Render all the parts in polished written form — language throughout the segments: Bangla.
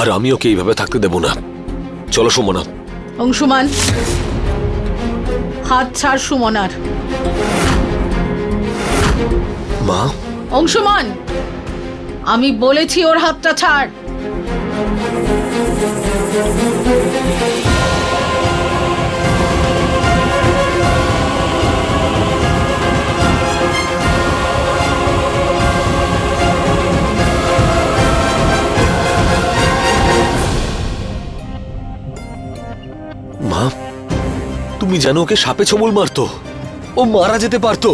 আর আমি ওকে এইভাবে থাকতে দেব না। চলো সুমনা। অংশুমান, হাত ছাড় সুমনার। মা, অংশুমান, আমি বলেছি ওর হাতটা ছাড়। মা, তুমি জানো ওকে সাপে ছোবল মারতো, ও মারা যেতে পারতো,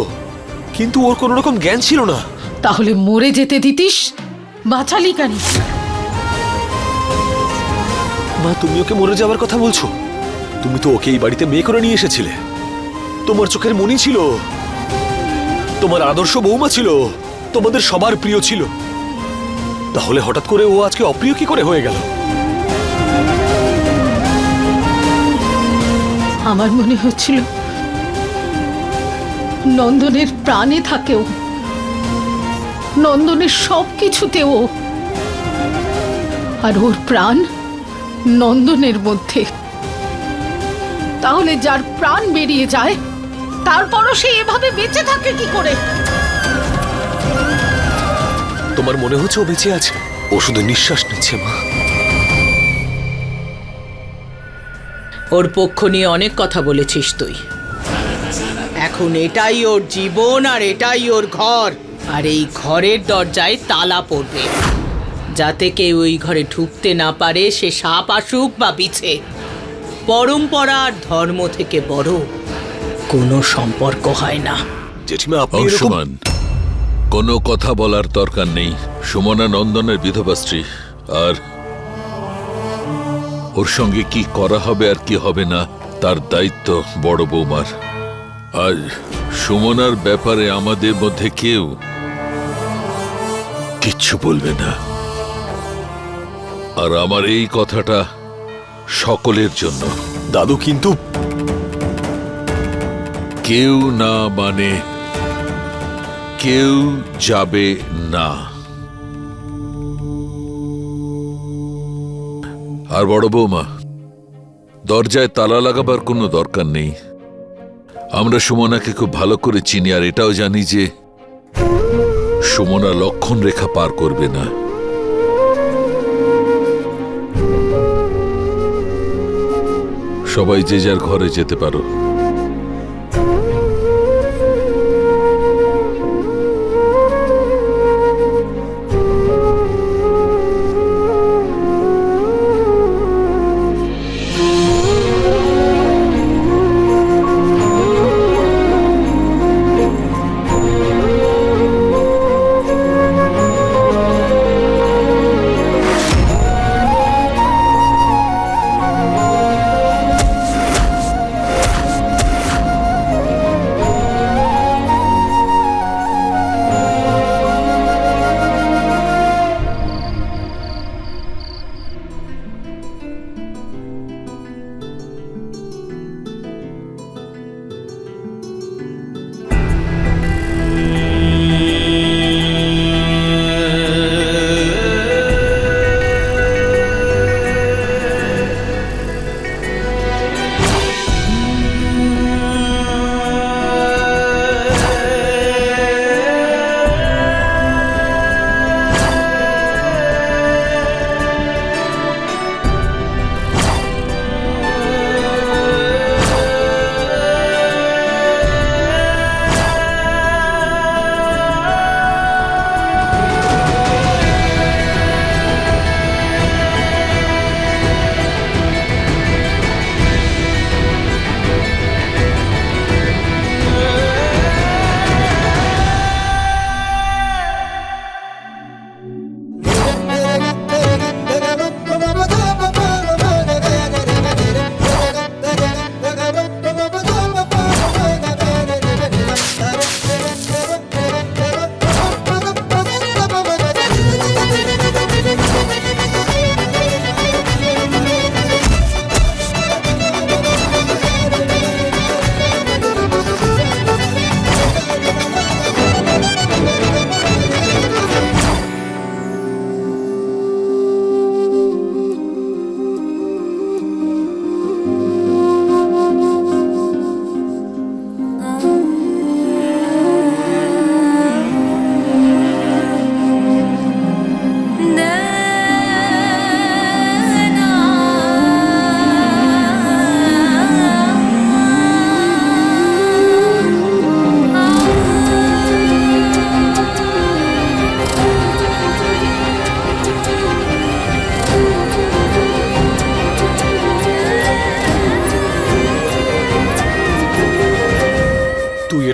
কিন্তু ওর কোনো রকম জ্ঞান ছিল না। তাহলে মরে যেতে দিতিস, বাঁচালি কেন? মা, তুমি ওকে মরে যাওয়ার কথা বলছো? তুমি তো ওকে এই বাড়িতে মেয়ে করে নিয়ে এসেছিলে। তোমার চোখের মনি ছিল, তোমার আদর্শ বৌমা ছিল, তোমাদের সবার প্রিয় ছিল। তাহলে হঠাৎ করে ও আজকে অপ্রিয় কি করে হয়ে গেল? আমার মনে হচ্ছিল নন্দনের প্রাণে থাকেও, নন্দনের সব কিছুতেও, আর ওর প্রাণ নন্দনের মধ্যে। তাহলে যার প্রাণ বেরিয়ে যায় তারপরও সে এভাবে বেঁচে থাকে কি করে? তোমার মনে হচ্ছে ও বেঁচে আছে? ও শুধু নিঃশ্বাস নিচ্ছে মা। ওর পক্ষ নিয়ে অনেক কথা বলেছিস তুই। এখন এটাই ওর জীবন আর এটাই ওর ঘর, আর এই ঘরের দরজায় তালা পড়বে যাতে কেউ ওই ঘরে ঢুকতে না পারে, সে সাপ আসুক বা বিছে। পরম্পরা আর ধর্ম থেকে বড় কোনো সম্পর্ক হয় না। জেঠিমা, আপনি এরকম... অংশুমান, কোনো কথা বলার দরকার নেই। সুমনা নন্দনের বিধবা স্ত্রী, আর ওর সঙ্গে কি করা হবে আর কি হবে না তার দায়িত্ব বড় বৌমার। আর সুমনার ব্যাপারে আমাদের মধ্যে কেউ কিচ্ছু বলবে না। আর আমার এই কথাটা সকলের জন্য। দাদু, কিন্তু কেউ না মানে কেউ যাবে না। আর বড় বৌমা, দরজায় তালা লাগাবার কোনো দরকার নেই। আমরা সুমনাকে খুব ভালো করে চিনি, আর এটাও জানি যে সুমনা লক্ষণ রেখা পার করবে না। সবাই যে যার ঘরে যেতে পারো।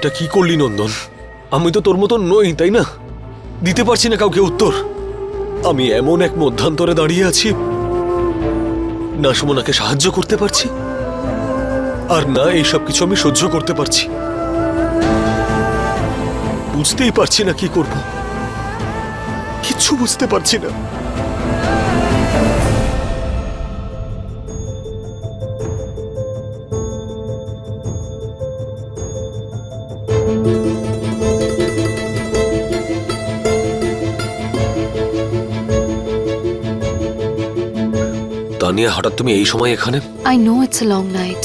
এটা কি করলি নন্দন? আমি তো তোর মতন নই, তাই না? দিতে পারছি না কাউকে উত্তর। আমি এমন এক মধ্যান্তরে দাঁড়িয়ে আছি, না সুমনাকে সাহায্য করতে পারছি, আর না এইসব কিছু আমি সহ্য করতে পারছি। বুঝতেই পারছি না কি করব, কিচ্ছু বুঝতে পারছি না। তানিয়া, হঠাৎ তুমি এই সময় এখানে? I know it's a long night.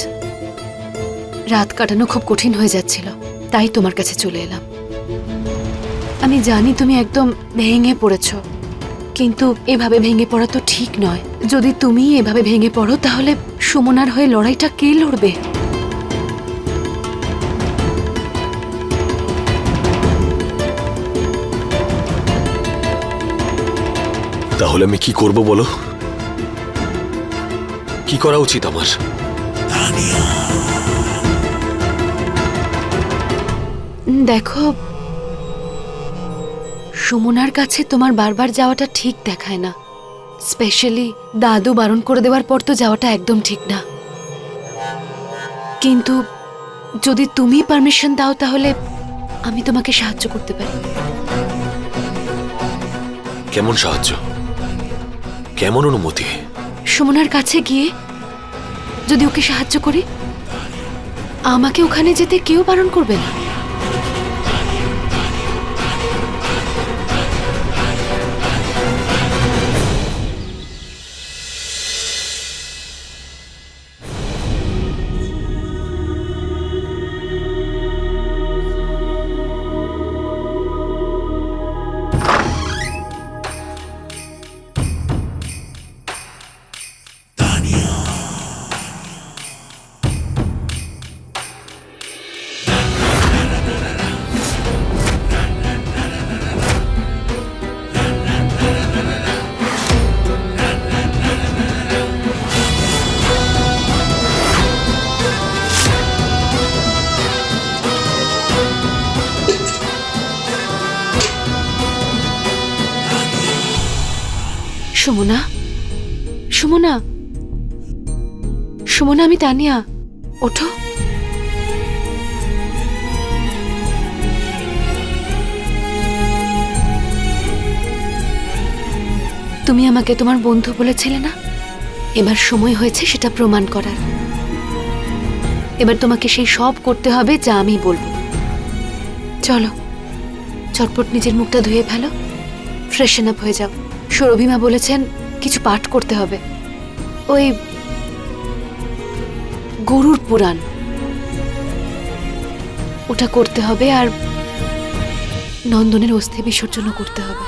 রাত কাটানো খুব কঠিন হয়ে যাচ্ছিল, তাই তোমার কাছে চলে এলাম। আমি জানি তুমি একদম ভেঙে পড়েছো, কিন্তু এভাবে ভেঙে পড়া তো ঠিক নয়। যদি তুমি এভাবে ভেঙে পড়ো তাহলে সুমনার হয়ে লড়াইটা কে লড়বে? তাহলে আমি কি করব বলো? কি করা উচিত আমার? দেখো, সুমনার কাছে তোমার বারবার যাওয়াটা ঠিক দেখায় না। স্পেশালি দাদু বারণ করে দেওয়ার পর তো যাওয়াটা একদম ঠিক না। কিন্তু যদি তুমি পারমিশন দাও তাহলে আমি তোমাকে সাহায্য করতে পারি। কেমন সাহায্য? কেমন অনুমতি? সুমনার কাছে গিয়ে যদি ওকে সাহায্য করি, আমাকে ওখানে যেতে কেউ বারণ করবে না। সুমনা, সুমনা, সুমনা, আমি তানিয়া। ওঠো। তুমি আমাকে তোমার বন্ধু বলেছিলে না? এবার সময় হয়েছে সেটা প্রমাণ করার। এবার তোমাকে সেই সব করতে হবে যা আমি বলবো। চলো, চটপট নিজের মুখটা ধুয়ে ফেলো, ফ্রেশন আপ হয়ে যাও। সুরভিমা বলেছেন কিছু পাঠ করতে হবে, ওই গরুর পুরাণ, ওটা করতে হবে। আর নন্দনের অস্থি বিসর্জন করতে হবে।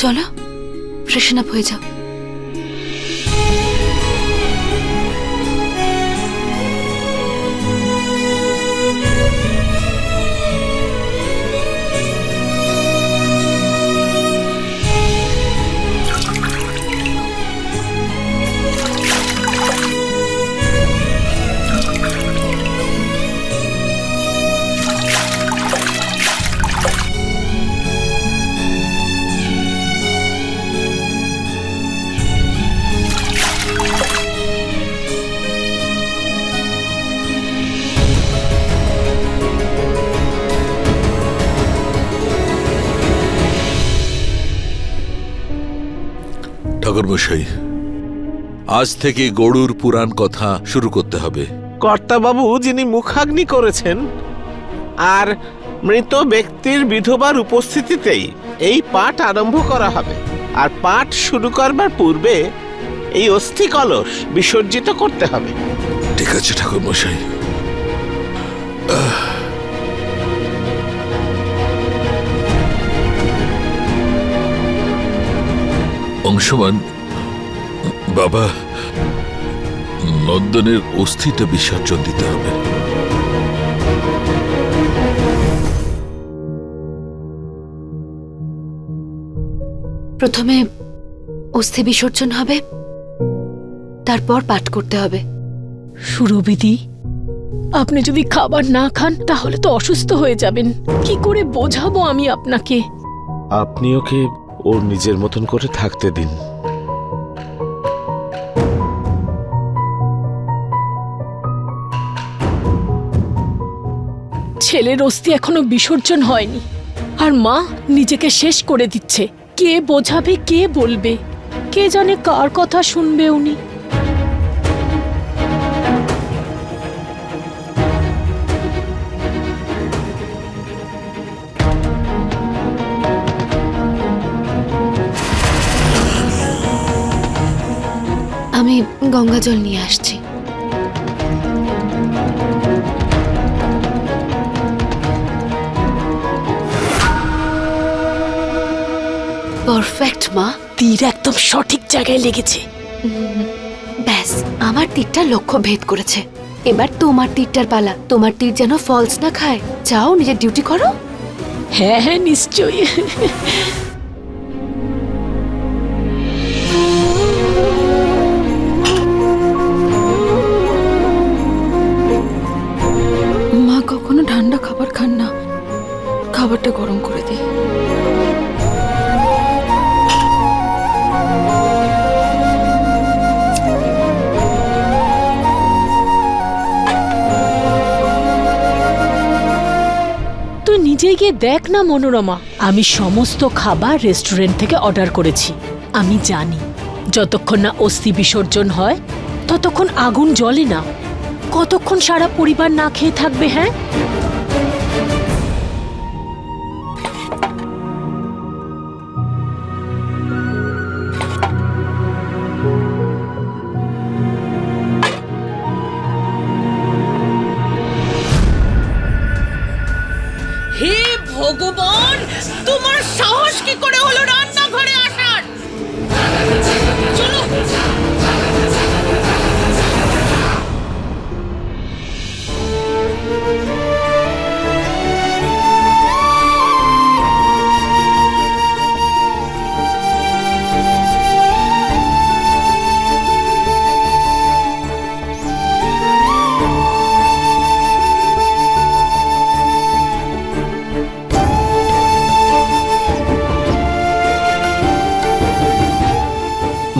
চলো, ফ্রেশন আপ হয়ে যাও। ঠাকুরমশাই, আজ থেকে গরুর পুরাণ কথা শুরু করতে হবে। কর্তাবাবু যিনি মুখাগ্নি করেছেন আর মৃত ব্যক্তির বিধবার উপস্থিতিতেই এই পাঠ আরম্ভ করা হবে। আর পাঠ শুরু করবার পূর্বে এই অস্থি কলস বিসর্জিত করতে হবে। ঠিক আছে ঠাকুরমশাই। অংশমান, বাবা, নন্দনের অস্থিটা বিসর্জন দিতে হবে। প্রথমে অস্থি বিসর্জন হবে, তারপর পাঠ করতে হবে। সুরভিদি, আপনি যদি খাবার না খান তাহলে তো অসুস্থ হয়ে যাবেন। কি করে বোঝাবো আমি আপনাকে? আপনি ওকে ওর নিজের মতন করে থাকতে দিন। ছেলের অস্থি এখনো বিসর্জন হয়নি, আর মা নিজেকে শেষ করে দিচ্ছে। কে বোঝাবে, কে বলবে? কে জানে কার কথা শুনবে উনি? আমি গঙ্গা জল নিয়ে আসছি। পারফেক্ট মা। তীর একদম সঠিক জায়গায় লেগেছে। ব্যাস, আমার তীরটা লক্ষ্য ভেদ করেছে। এবার তোমার তীরটার পালা। তোমার তীর যেন ফলস না খায়। যাও, নিজের ডিউটি করো। হ্যাঁ হ্যাঁ, নিশ্চয়ই। মা কখনো ঠান্ডা খাবার খান না, খাবারটা গরম করে দিই। তুই নিজে গিয়ে দেখ না মনোরমা, আমি সমস্ত খাবার রেস্টুরেন্ট থেকে অর্ডার করেছি। আমি জানি যতক্ষণ না অস্থি বিসর্জন হয় ততক্ষণ আগুন জ্বলে না। কতক্ষণ সারা পরিবার না খেয়ে থাকবে? হ্যাঁ, হে ভগবান, তোমার সাহস কি করে হলো রান্নাঘরে আসার? চলো।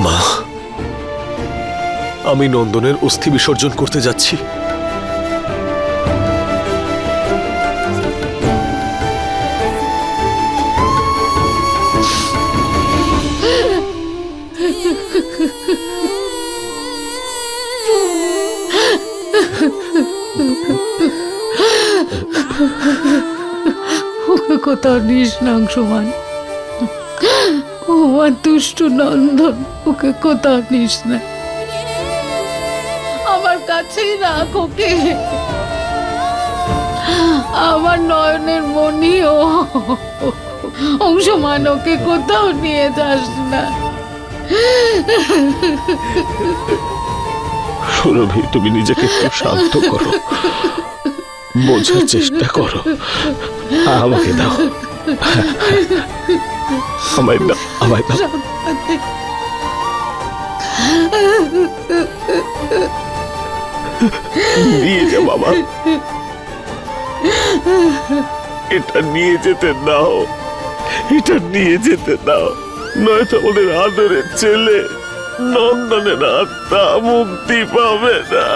মা, আমি নন্দনের অস্থি বিসর্জন করতে যাচ্ছি। ওকে কোথাও নিস না অংশমান। ও আমার দুষ্টু নন্দন, ওকে কোথাও নিস না, আমার কাছেই রাখ ওকে। আমার নয়নের মনি ও অংশমান, ওকে কোথাও নিয়ে যাস না। সুরভি, তুমি নিজেকে একটু শান্ত করো, বোঝার চেষ্টা করো। আমাকে দাও, আমায় দাও, আমায় দাও। নিয়ে যা বাবা, এটা নিয়ে যেতে দাও, এটা নিয়ে যেতে দাও, নয়তো আমাদের আদরের ছেলে নন্দনের আত্মা মুক্তি পাবে না।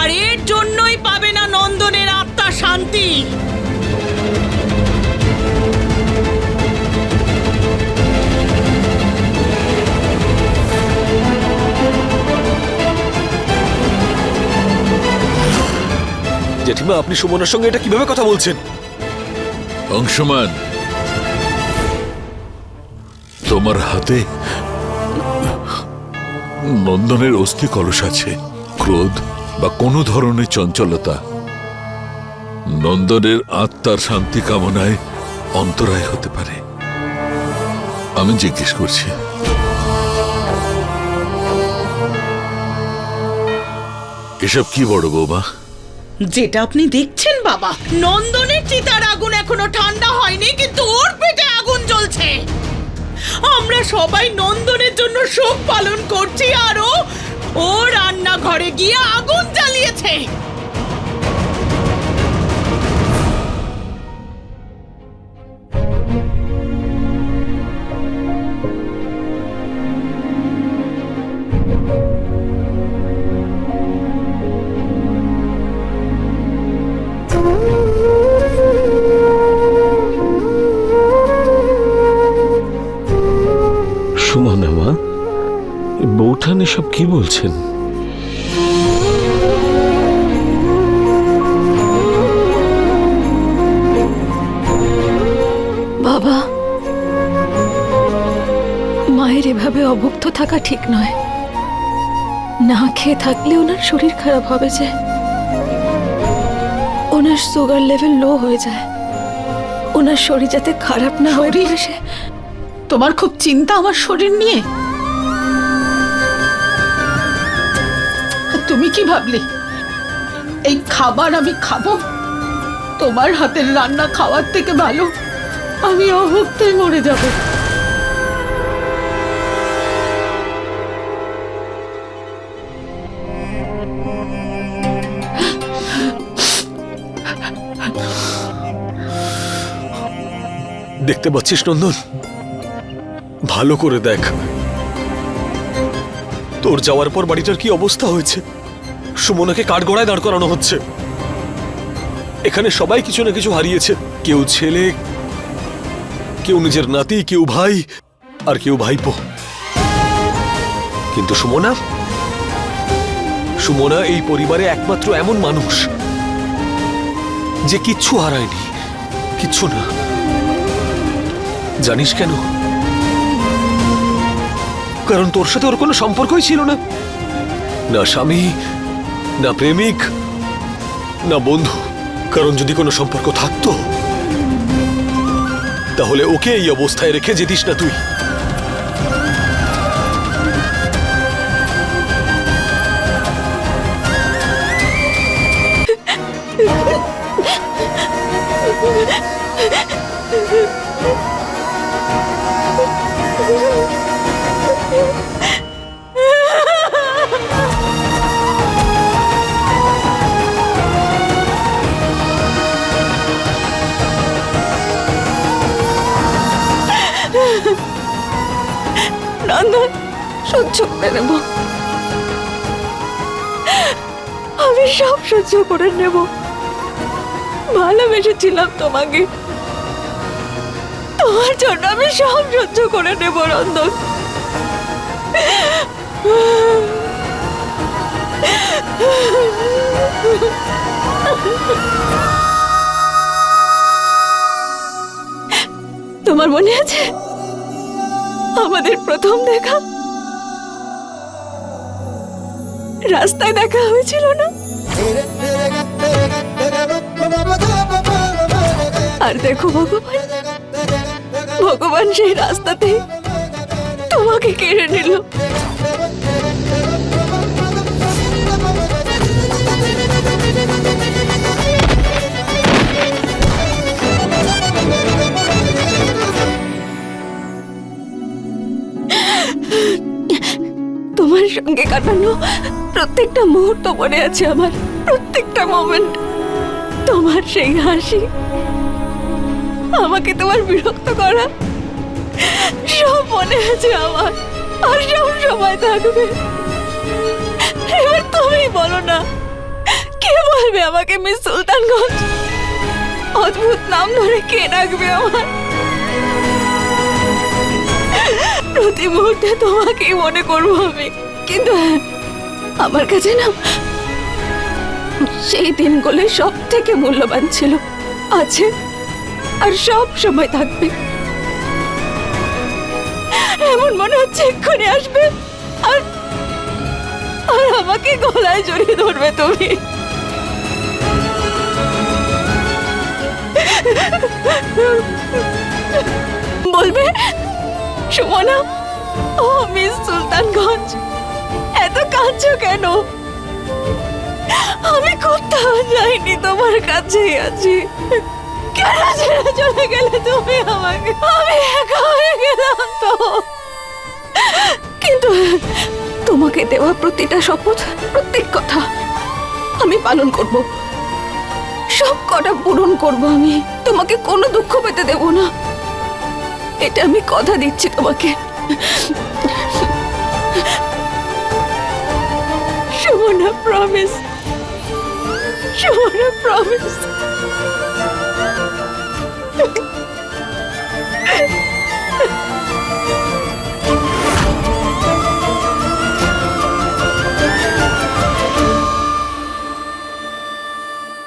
আর এর জন্যই পাবে না নন্দনের আত্মা শান্তি। জেঠিমা, আপনি সুমনার সঙ্গে এটা কিভাবে কথা বলছেন? অংশমান, তোমার হাতে নন্দনের অস্থি কলস আছে। ক্রোধ বা কোনো ধরনের চঞ্চলতা নন্দনের আত্মার শান্তি কামনায় অন্তরায় হতে পারে। আমি জিজ্ঞেস করছি, এসব কি বড় বৌমা? যেটা আপনি দেখছেন বাবা, নন্দনের চিতার আগুন এখনো ঠান্ডা হয়নি, কিন্তু ওর পেটে আগুন জ্বলছে। আমরা সবাই নন্দনের জন্য শোক পালন করছি, আর ও রান্নাঘরে গিয়ে আগুন জ্বালিয়েছে। সুমনা মা, বৌঠান এসব কি বলছেন? বাবা, মায়ের এভাবে অভুক্ত থাকা ঠিক নয়। না খেয়ে থাকলে ওনার শরীর খারাপ হবে, যে ওনার সুগার লেভেল লো হয়ে যায়। ওনার শরীর যাতে খারাপ না হয়ে পড়ে। তোমার খুব চিন্তা আমার শরীর নিয়ে। তুমি কি ভাবলে এই খাবার আমি খাবো? তোমার হাতের রান্না খাওয়ার থেকে ভালো আমি অভুক্তই মরে যাব। দেখতে পাচ্ছিস নন্দন, ভালো করে দেখ তোর যাওয়ার পর বাড়িটার কি অবস্থা হয়েছে। সুমনাকে কাঠগড়ায় দাঁড় করানো হচ্ছে। এখানে সবাই কিছু না কিছু হারিয়েছে। কেউ ছেলে, কেউ নিজের নাতি, কেউ ভাই, আর কেউ ভাইপো। কিন্তু সুমনা, সুমনা এই পরিবারে একমাত্র এমন মানুষ যে কিচ্ছু হারায়নি, কিচ্ছু না। জানিস কেন? কারণ তোর সাথে ওর কোনো সম্পর্কই ছিল না, না স্বামী, না প্রেমিক, না বন্ধু। কারণ যদি কোনো সম্পর্ক থাকতো তাহলে ওকে এই অবস্থায় রেখে যেতিস না তুই। নন্দন, সহ্য করে নেব, আমি সব সহ্য করে নেব। ভালোবেসেছিলাম তোমাকে, তোমার জন্য আমি সব সহ্য করে নেব নন্দন। তোমার মনে আছে আমাদের প্রথম দেখা? রাস্তায় দেখা হয়েছিল না? আর দেখো ভগবান, ভগবান সেই রাস্তাতে তোমাকে কেড়ে নিল। তোমার সঙ্গে কাটানো প্রত্যেকটা মুহূর্ত মনে আছে আমার, প্রত্যেকটা মোমেন্ট। তোমার সেই হাসি, আমাকে তোমার বিরক্ত করা, সব মনে আছে আমার, আর সব সময় থাকবে। এবার তুমি বলো না, কে বলবে আমাকে মিস সুলতানগঞ্জ? অদ্ভুত নাম ধরে কে ডাকবে আমার? প্রতি মুহূর্তে তোমাকেই মনে করবো আমি। কিন্তু আমার কাছে না সেই দিনগুলো সব থেকে মূল্যবান ছিল, আছে আর সব সময় থাকবে। এমন মনে হচ্ছে এক্ষুনি আসবে আর আর আমাকে গলায় জড়িয়ে ধরবে তুমি। বলবে, সুমনা, ও মিস সুলতানগঞ্জ, এত কাঁদছো কেন? আমি কোথাও যাইনি, তোমার কাছেই আছি। কেন ছেড়ে চলে গেলে তুমি আমাকে? আমি একা হয়ে গেলাম তো। কিন্তু তোমাকে দেওয়া প্রতিটা শপথ, প্রত্যেক কথা আমি পালন করব, সব কটা পূরণ করব। আমি তোমাকে কোনো দুঃখ পেতে দেব না, এটা আমি কথা দিচ্ছি তোমাকে। সুমনা, প্রমিস। সুমনা, প্রমিস।